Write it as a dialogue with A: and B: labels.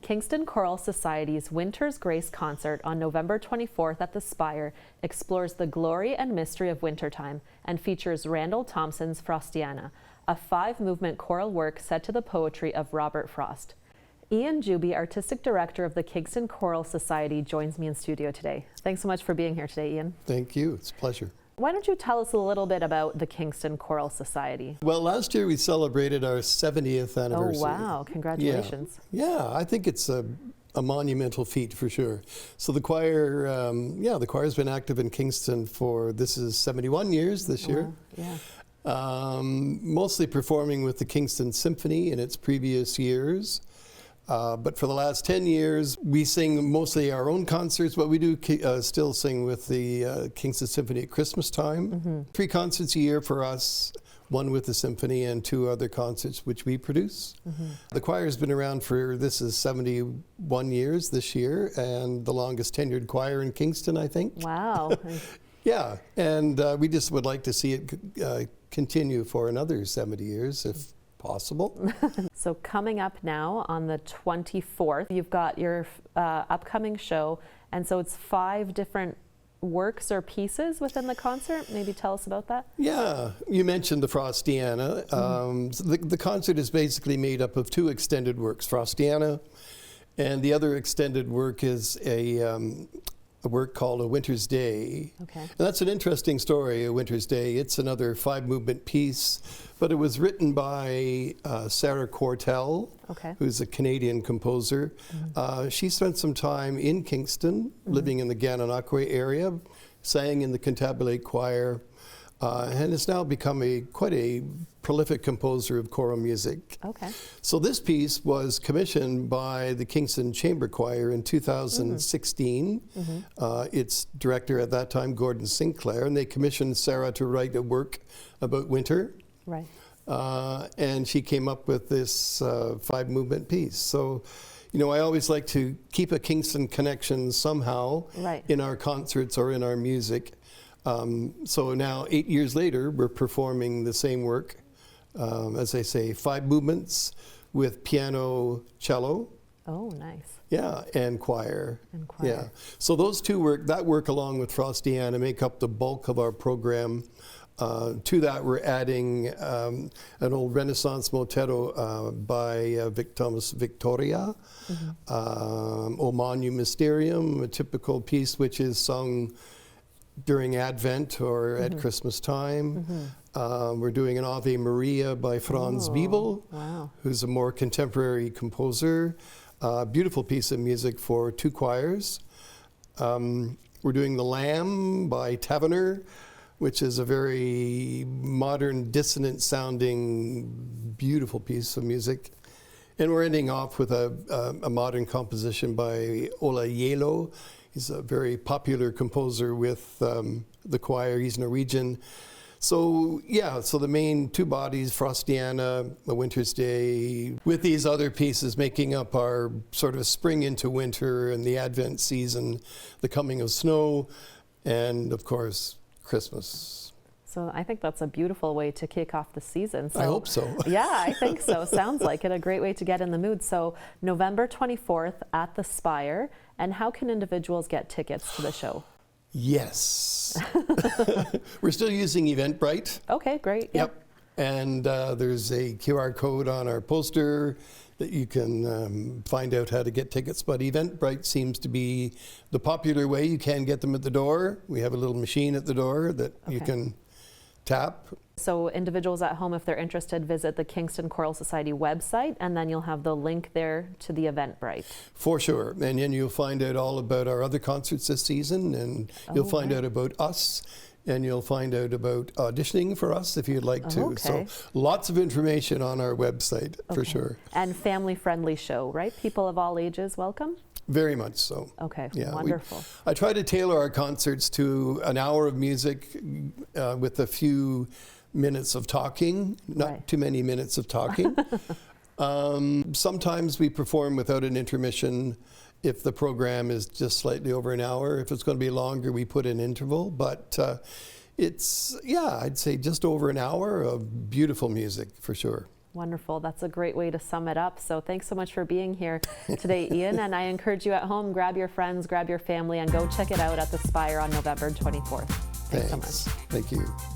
A: Kingston Choral Society's Winter's Grace concert on November 24th at the Spire explores the glory and mystery of wintertime and features Randall Thompson's Frostiana, a 5-movement choral work set to the poetry of Robert Frost. Ian Juby, Artistic Director of the Kingston Choral Society, joins me in studio today. Thanks so much for being here today, Ian.
B: Thank you. It's a pleasure.
A: Why don't you tell us a little bit about the Kingston Choral Society?
B: Well, last year we celebrated our 70th anniversary.
A: Oh, wow. Congratulations.
B: Yeah, I think it's a monumental feat for sure. So the choir, the choir's been active in Kingston for, this is 71 years this year.
A: Yeah.
B: Mostly performing with the Kingston Symphony in its previous years. But for the last 10 years, we sing mostly our own concerts, but we do still sing with the Kingston Symphony at Christmas time. Mm-hmm. 3 concerts a year for us, 1 with the symphony and 2 other concerts which we produce. Mm-hmm. The choir's been around for, this is 71 years this year, and the longest tenured choir in Kingston, I think.
A: Wow.
B: Yeah, and we just would like to see it continue for another 70 years, if possible.
A: So coming up now on the 24th, you've got your upcoming show, and so it's 5 different works or pieces within the concert. Maybe tell us about that.
B: Yeah, you mentioned the Frostiana. So the concert is basically made up of 2 extended works, Frostiana, and the other extended work is a work called A Winter's Day.
A: Okay.
B: And that's an interesting story, A Winter's Day. It's another 5-movement piece, but it was written by Sarah Cortell, who's a Canadian composer. Mm-hmm. She spent some time in Kingston, living in the Gananoque area, sang in the Cantabile Choir, and has now become quite a prolific composer of choral music.
A: Okay.
B: So this piece was commissioned by the Kingston Chamber Choir in 2016. Mm-hmm. Its director at that time, Gordon Sinclair, and they commissioned Sarah to write a work about winter.
A: Right.
B: And she came up with this 5-movement piece. So, you know, I always like to keep a Kingston connection somehow in our concerts or in our music. So now, 8 years later, we're performing the same work, as I say, 5 movements with piano, cello. Oh, nice. Yeah, and choir. Yeah. So those 2 work along with Frostiana make up the bulk of our program. To that, we're adding an old Renaissance motetto by Thomas Victoria, O Magnum Mysterium, a typical piece which is sung during Advent or at Christmas time. We're doing an Ave Maria by Franz Biebel, who's a more contemporary composer. Beautiful piece of music for 2 choirs. We're doing The Lamb by Taverner, which is a very modern, dissonant sounding, beautiful piece of music. And we're ending off with a modern composition by Ola Yelo. He's a very popular composer with the choir. He's Norwegian. So, yeah, so the main 2 bodies, Frostiana, A Winter's Day, with these other pieces making up our sort of spring into winter and the Advent season, the coming of snow, and, of course, Christmas.
A: So I think that's a beautiful way to kick off the season. So,
B: I hope so.
A: Yeah, I think so. Sounds like it. A great way to get in the mood. So November 24th at the Spire. And how can individuals get tickets to the show?
B: Yes. We're still using Eventbrite.
A: Okay, great.
B: Yep. And there's a QR code on our poster that you can find out how to get tickets. But Eventbrite seems to be the popular way. You can get them at the door. We have a little machine at the door that you can tap.
A: So individuals at home, if they're interested, visit the Kingston Choral Society website, and then you'll have the link there to the Eventbrite. For sure. And then you'll find out all about our other concerts this season, and you'll find out about us, and you'll find out about auditioning for us if you'd like to. So lots of information on our website, for sure. And family-friendly show, right? People of all ages welcome? Very much so. Okay, wonderful. I try to tailor our concerts to an hour of music with a few minutes of talking, not too many minutes of talking. Sometimes we perform without an intermission if the program is just slightly over an hour. If it's going to be longer, we put an interval. But it's, I'd say just over an hour of beautiful music for sure. Wonderful. That's a great way to sum it up. So thanks so much for being here today, Ian. And I encourage you at home, grab your friends, grab your family, and go check it out at the Spire on November 24th. Thanks so much.
B: Thank you.